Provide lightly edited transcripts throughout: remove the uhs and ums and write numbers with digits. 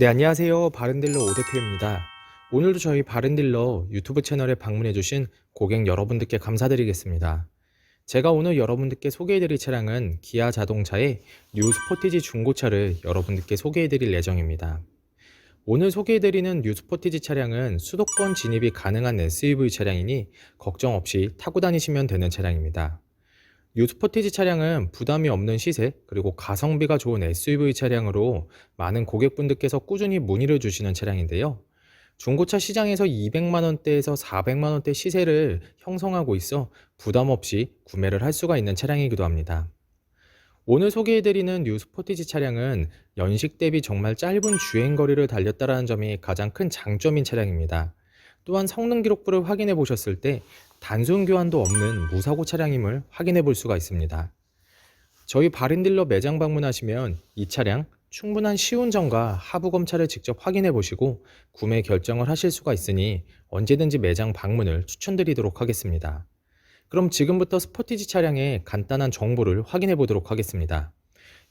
네, 안녕하세요. 바른딜러 오대표입니다. 오늘도 저희 바른딜러 유튜브 채널에 방문해주신 고객 여러분들께 감사드리겠습니다. 제가 오늘 여러분들께 소개해드릴 차량은 기아 자동차의 뉴 스포티지 중고차를 여러분들께 소개해드릴 예정입니다. 오늘 소개해드리는 뉴 스포티지 차량은 수도권 진입이 가능한 SUV 차량이니 걱정 없이 타고 다니시면 되는 차량입니다. 뉴 스포티지 차량은 부담이 없는 시세 그리고 가성비가 좋은 SUV 차량으로 많은 고객분들께서 꾸준히 문의를 주시는 차량인데요. 중고차 시장에서 200만원대에서 400만원대 시세를 형성하고 있어 부담 없이 구매를 할 수가 있는 차량이기도 합니다. 오늘 소개해드리는 뉴 스포티지 차량은 연식 대비 정말 짧은 주행거리를 달렸다는 점이 가장 큰 장점인 차량입니다. 또한 성능 기록부를 확인해 보셨을 때 단순 교환도 없는 무사고 차량임을 확인해 볼 수가 있습니다. 저희 바른딜러 매장 방문하시면 이 차량 충분한 시운전과 하부 검차를 직접 확인해 보시고 구매 결정을 하실 수가 있으니 언제든지 매장 방문을 추천드리도록 하겠습니다. 그럼 지금부터 스포티지 차량의 간단한 정보를 확인해 보도록 하겠습니다.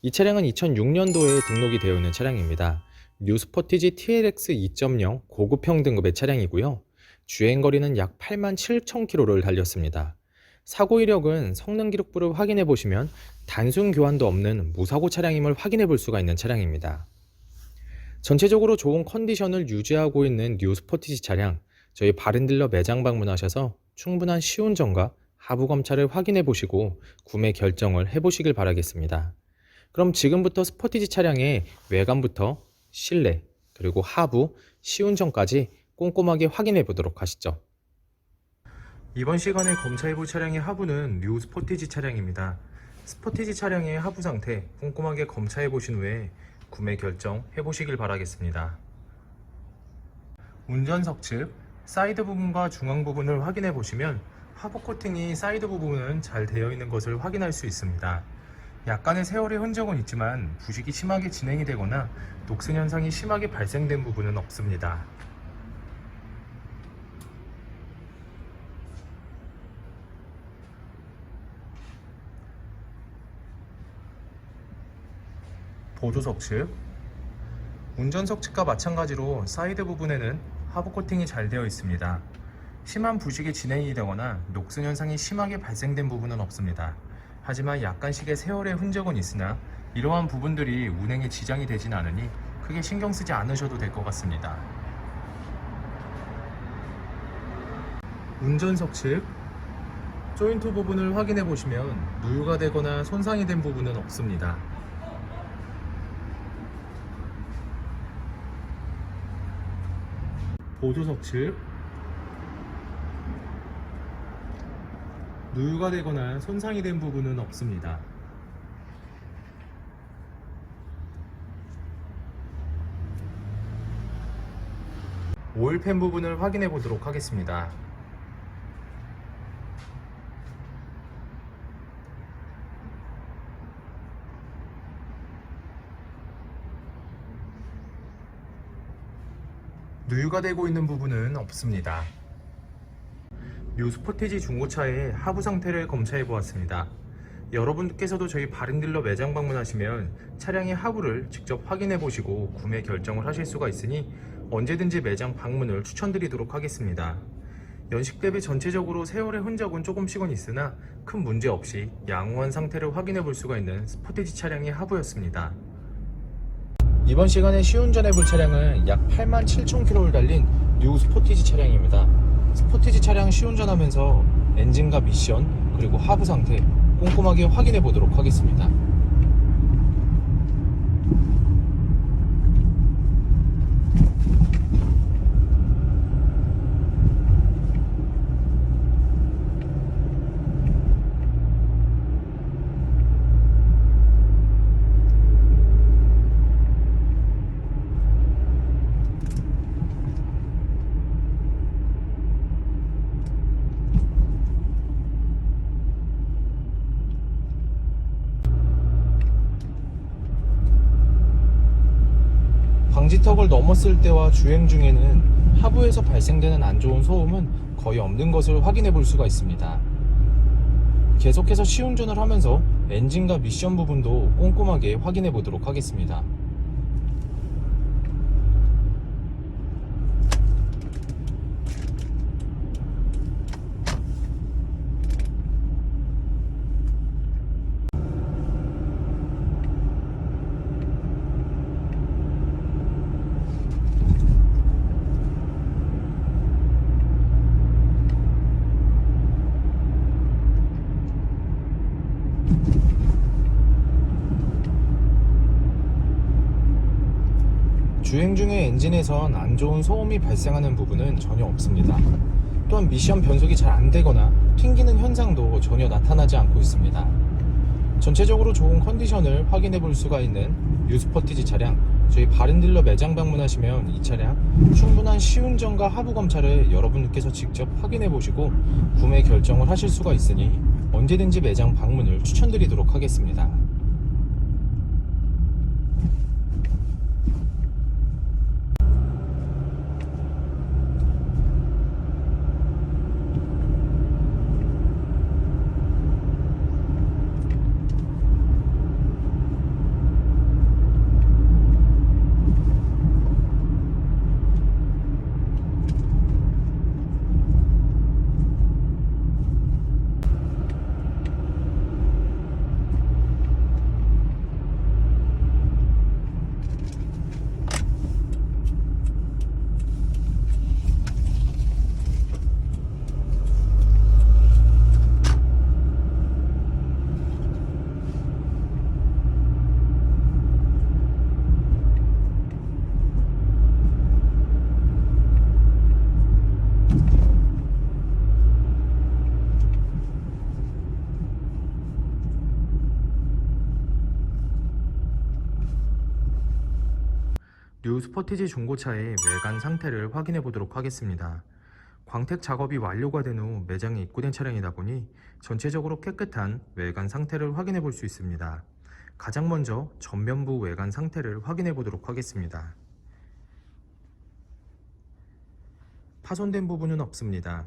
이 차량은 2006년도에 등록이 되어 있는 차량입니다. 뉴 스포티지 TLX 2.0 고급형 등급의 차량이고요. 주행거리는 약 87,000km를 달렸습니다. 사고 이력은 성능 기록부를 확인해 보시면 단순 교환도 없는 무사고 차량임을 확인해 볼 수가 있는 차량입니다. 전체적으로 좋은 컨디션을 유지하고 있는 뉴 스포티지 차량, 저희 바른딜러 매장 방문하셔서 충분한 시운전과 하부 검차를 확인해 보시고 구매 결정을 해 보시길 바라겠습니다. 그럼 지금부터 스포티지 차량의 외관부터 실내, 그리고 하부, 시운전까지 꼼꼼하게 확인해 보도록 하시죠. 이번 시간에 검차해 볼 차량의 하부는 뉴 스포티지 차량입니다. 스포티지 차량의 하부 상태 꼼꼼하게 검차해 보신 후에 구매 결정해 보시길 바라겠습니다. 운전석 측 사이드 부분과 중앙 부분을 확인해 보시면 하부 코팅이 사이드 부분은 잘 되어 있는 것을 확인할 수 있습니다. 약간의 세월의 흔적은 있지만 부식이 심하게 진행이 되거나 녹슨 현상이 심하게 발생된 부분은 없습니다. 보조석 측 운전석 측과 마찬가지로 사이드 부분에는 하부 코팅이 잘 되어 있습니다. 심한 부식이 진행이 되거나 녹슨 현상이 심하게 발생된 부분은 없습니다. 하지만 약간씩의 세월의 흔적은 있으나 이러한 부분들이 운행에 지장이 되진 않으니 크게 신경 쓰지 않으셔도 될 것 같습니다. 운전석 측 조인트 부분을 확인해 보시면 누유가 되거나 손상이 된 부분은 없습니다. 보조석 측 누유가 되거나 손상이 된 부분은 없습니다. 오일팬 부분을 확인해 보도록 하겠습니다. 누유가 되고 있는 부분은 없습니다. 뉴 스포티지 중고차의 하부 상태를 검차해 보았습니다. 여러분께서도 저희 바른딜러 매장 방문하시면 차량의 하부를 직접 확인해 보시고 구매 결정을 하실 수가 있으니 언제든지 매장 방문을 추천드리도록 하겠습니다. 연식 대비 전체적으로 세월의 흔적은 조금씩은 있으나 큰 문제 없이 양호한 상태를 확인해 볼 수가 있는 스포티지 차량의 하부였습니다. 이번 시간에 시운전해 볼 차량은 약 87,000km를 달린 뉴 스포티지 차량입니다. 스포티지 차량 시운전하면서 엔진과 미션 그리고 하부 상태 꼼꼼하게 확인해 보도록 하겠습니다. 방지턱을 넘었을 때와 주행 중에는 하부에서 발생되는 안 좋은 소음은 거의 없는 것을 확인해 볼 수가 있습니다. 계속해서 시운전을 하면서 엔진과 미션 부분도 꼼꼼하게 확인해 보도록 하겠습니다. 주행 중에 엔진에선 안 좋은 소음이 발생하는 부분은 전혀 없습니다. 또한 미션 변속이 잘 안되거나 튕기는 현상도 전혀 나타나지 않고 있습니다. 전체적으로 좋은 컨디션을 확인해 볼 수가 있는 뉴스포티지 차량, 저희 바른딜러 매장 방문하시면 이 차량 충분한 시운전과 하부 검차를 여러분께서 직접 확인해 보시고 구매 결정을 하실 수가 있으니 언제든지 매장 방문을 추천드리도록 하겠습니다. 뉴스포티지 중고차의 외관 상태를 확인해 보도록 하겠습니다. 광택 작업이 완료가 된 후 매장에 입고된 차량이다 보니 전체적으로 깨끗한 외관 상태를 확인해 볼 수 있습니다. 가장 먼저 전면부 외관 상태를 확인해 보도록 하겠습니다. 파손된 부분은 없습니다.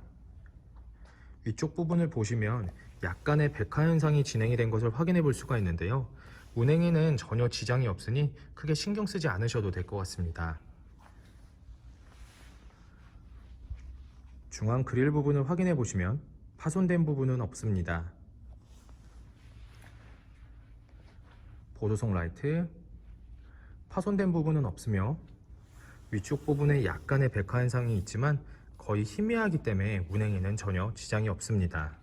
위쪽 부분을 보시면 약간의 백화 현상이 진행이 된 것을 확인해 볼 수가 있는데요. 운행에는 전혀 지장이 없으니 크게 신경 쓰지 않으셔도 될 것 같습니다. 중앙 그릴 부분을 확인해 보시면 파손된 부분은 없습니다. 보조석 라이트 파손된 부분은 없으며 위쪽 부분에 약간의 백화 현상이 있지만 거의 희미하기 때문에 운행에는 전혀 지장이 없습니다.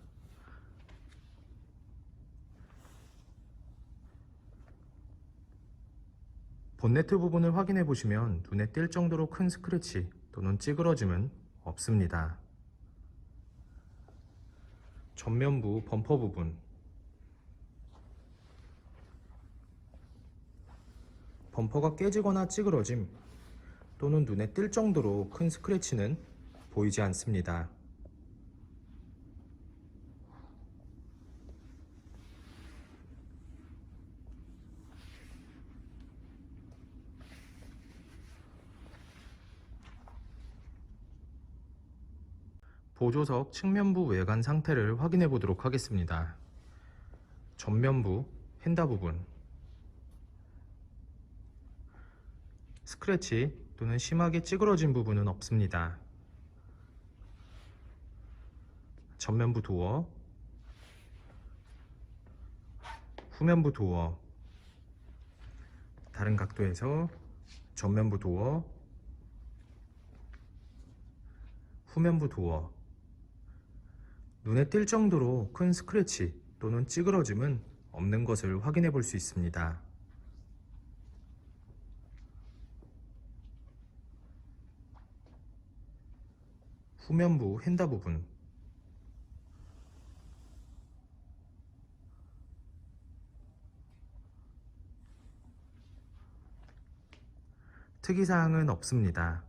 본네트 부분을 확인해 보시면 눈에 띌 정도로 큰 스크래치 또는 찌그러짐은 없습니다. 전면부 범퍼 부분 범퍼가 깨지거나 찌그러짐 또는 눈에 띌 정도로 큰 스크래치는 보이지 않습니다. 보조석 측면부 외관 상태를 확인해 보도록 하겠습니다. 전면부 휀다 부분 스크래치 또는 심하게 찌그러진 부분은 없습니다. 전면부 도어 후면부 도어 다른 각도에서 전면부 도어 후면부 도어 눈에 띌 정도로 큰 스크래치 또는 찌그러짐은 없는 것을 확인해 볼 수 있습니다. 후면부 휀다 부분 특이사항은 없습니다.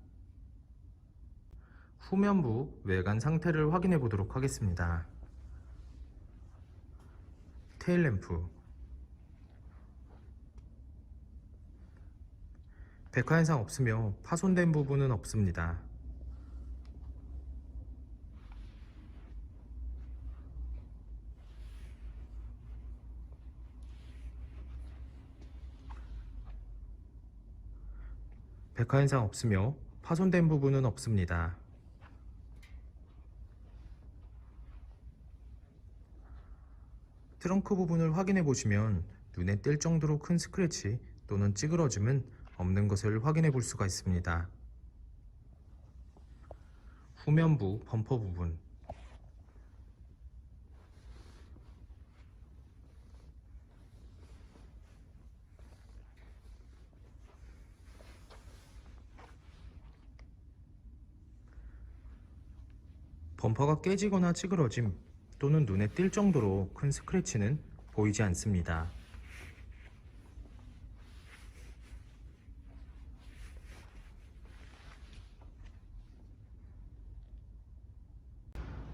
후면부 외관 상태를 확인해 보도록 하겠습니다. 테일램프 백화 현상 없으며 파손된 부분은 없습니다. 백화 현상 없으며 파손된 부분은 없습니다. 트렁크 부분을 확인해 보시면 눈에 띌 정도로 큰 스크래치 또는 찌그러짐은 없는 것을 확인해 볼 수가 있습니다. 후면부 범퍼 부분 범퍼가 깨지거나 찌그러짐 또는 눈에 띌 정도로 큰 스크래치는 보이지 않습니다.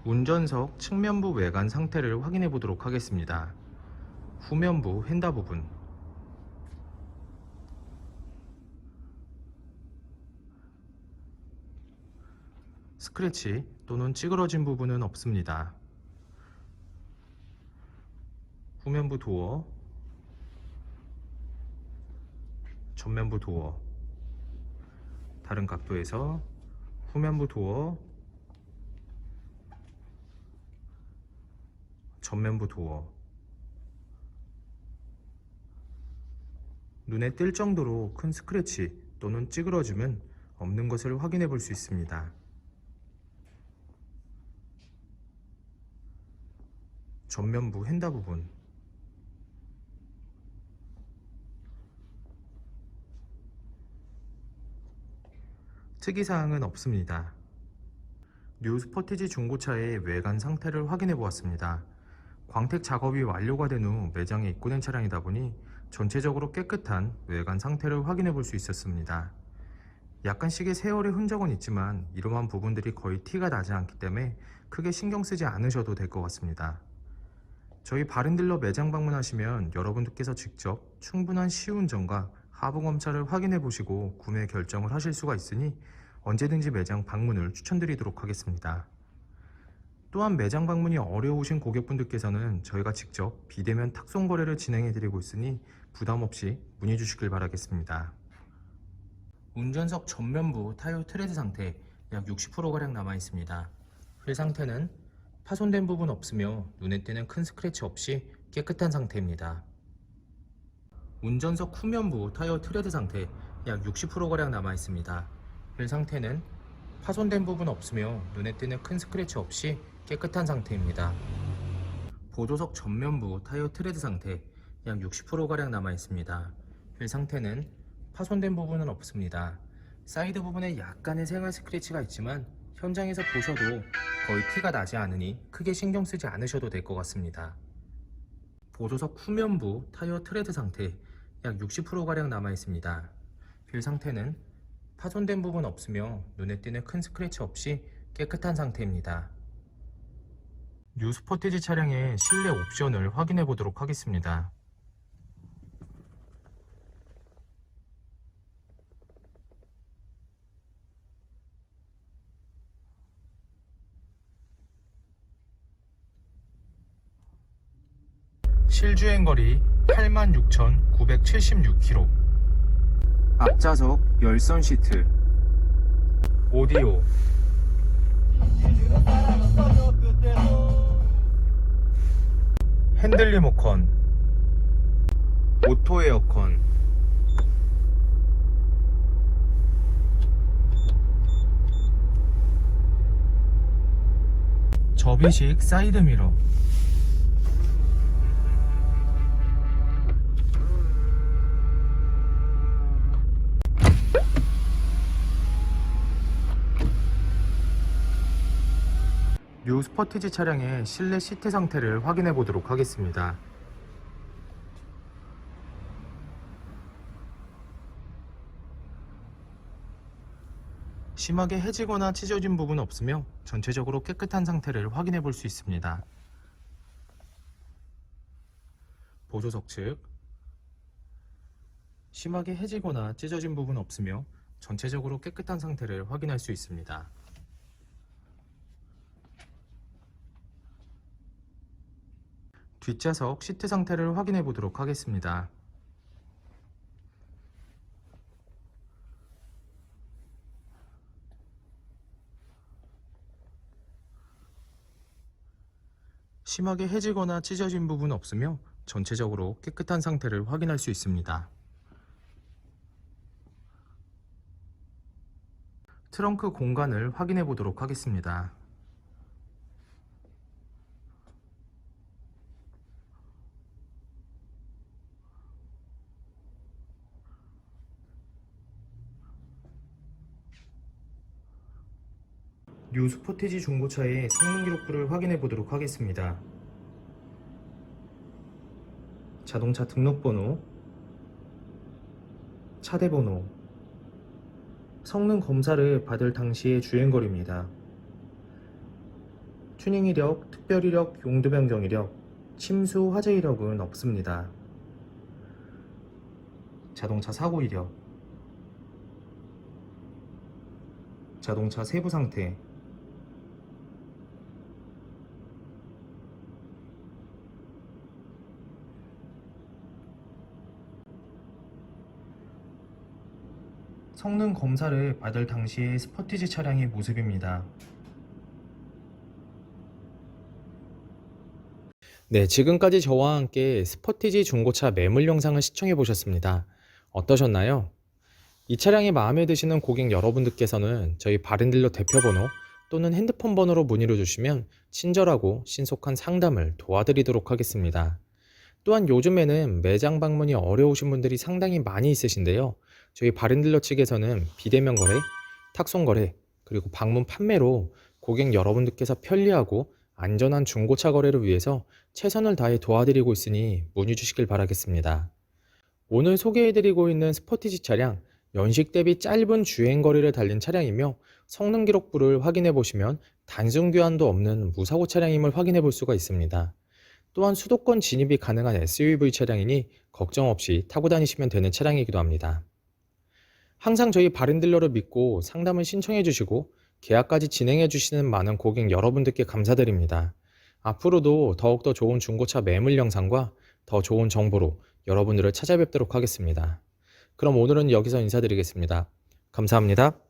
운전석 측면부 외관 상태를 확인해 보도록 하겠습니다. 후면부 휀다 부분, 스크래치 또는 찌그러진 부분은 없습니다. 후면부 도어, 전면부 도어, 다른 각도에서 후면부 도어, 전면부 도어, 눈에 띌 정도로 큰 스크래치 또는 찌그러짐은 없는 것을 확인해 볼 수 있습니다. 전면부 휀다 부분, 특이사항은 없습니다. 뉴 스포티지 중고차의 외관 상태를 확인해 보았습니다. 광택 작업이 완료가 된 후 매장에 입고된 차량이다 보니 전체적으로 깨끗한 외관 상태를 확인해 볼 수 있었습니다. 약간씩의 세월의 흔적은 있지만 이러한 부분들이 거의 티가 나지 않기 때문에 크게 신경 쓰지 않으셔도 될 것 같습니다. 저희 바른딜러 매장 방문하시면 여러분들께서 직접 충분한 시운전과 하부 검사를 확인해 보시고 구매 결정을 하실 수가 있으니 언제든지 매장 방문을 추천드리도록 하겠습니다. 또한 매장 방문이 어려우신 고객분들께서는 저희가 직접 비대면 탁송 거래를 진행해 드리고 있으니 부담 없이 문의 주시길 바라겠습니다. 운전석 전면부 타이어 트레드 상태 약 60%가량 남아 있습니다. 휠 상태는 파손된 부분 없으며 눈에 띄는 큰 스크래치 없이 깨끗한 상태입니다. 운전석 후면부 타이어 트레드 상태 약 60%가량 남아 있습니다. 휠 상태는 파손된 부분 없으며 눈에 띄는 큰 스크래치 없이 깨끗한 상태입니다. 보조석 전면부 타이어 트레드 상태 약 60%가량 남아 있습니다. 휠 상태는 파손된 부분은 없습니다. 사이드 부분에 약간의 생활 스크래치가 있지만 현장에서 보셔도 거의 티가 나지 않으니 크게 신경 쓰지 않으셔도 될 것 같습니다. 보조석 후면부 타이어 트레드 상태 약 60%가량 남아 있습니다. 휠 상태는 파손된 부분 없으며 눈에 띄는 큰 스크래치 없이 깨끗한 상태입니다. 뉴 스포티지 차량의 실내 옵션을 확인해 보도록 하겠습니다. 실주행거리 86,976km, 앞좌석 열선 시트, 오디오, 핸들 리모컨, 오토 에어컨, 접이식 사이드미러, 뉴 스포티지 차량의 실내 시트 상태를 확인해 보도록 하겠습니다. 심하게 해지거나 찢어진 부분 없으며 전체적으로 깨끗한 상태를 확인해 볼 수 있습니다. 보조석 측 심하게 해지거나 찢어진 부분 없으며 전체적으로 깨끗한 상태를 확인할 수 있습니다. 뒷좌석 시트 상태를 확인해 보도록 하겠습니다. 심하게 해지거나 찢어진 부분 없으며 전체적으로 깨끗한 상태를 확인할 수 있습니다. 트렁크 공간을 확인해 보도록 하겠습니다. 뉴 스포티지 중고차의 성능 기록부를 확인해 보도록 하겠습니다. 자동차 등록번호, 차대번호, 성능 검사를 받을 당시의 주행거리입니다. 튜닝 이력, 특별 이력, 용도 변경 이력, 침수 화재 이력은 없습니다. 자동차 사고 이력, 자동차 세부 상태, 성능 검사를 받을 당시의 스포티지 차량의 모습입니다. 네, 지금까지 저와 함께 스포티지 중고차 매물 영상을 시청해 보셨습니다. 어떠셨나요? 이 차량이 마음에 드시는 고객 여러분들께서는 저희 바른딜러 대표번호 또는 핸드폰 번호로 문의를 주시면 친절하고 신속한 상담을 도와드리도록 하겠습니다. 또한 요즘에는 매장 방문이 어려우신 분들이 상당히 많이 있으신데요. 저희 바른딜러 측에서는 비대면 거래, 탁송 거래, 그리고 방문 판매로 고객 여러분들께서 편리하고 안전한 중고차 거래를 위해서 최선을 다해 도와드리고 있으니 문의 주시길 바라겠습니다. 오늘 소개해드리고 있는 스포티지 차량, 연식 대비 짧은 주행 거리를 달린 차량이며 성능 기록부를 확인해 보시면 단순 교환도 없는 무사고 차량임을 확인해 볼 수가 있습니다. 또한 수도권 진입이 가능한 SUV 차량이니 걱정 없이 타고 다니시면 되는 차량이기도 합니다. 항상 저희 바른딜러를 믿고 상담을 신청해 주시고 계약까지 진행해 주시는 많은 고객 여러분들께 감사드립니다. 앞으로도 더욱더 좋은 중고차 매물 영상과 더 좋은 정보로 여러분들을 찾아뵙도록 하겠습니다. 그럼 오늘은 여기서 인사드리겠습니다. 감사합니다.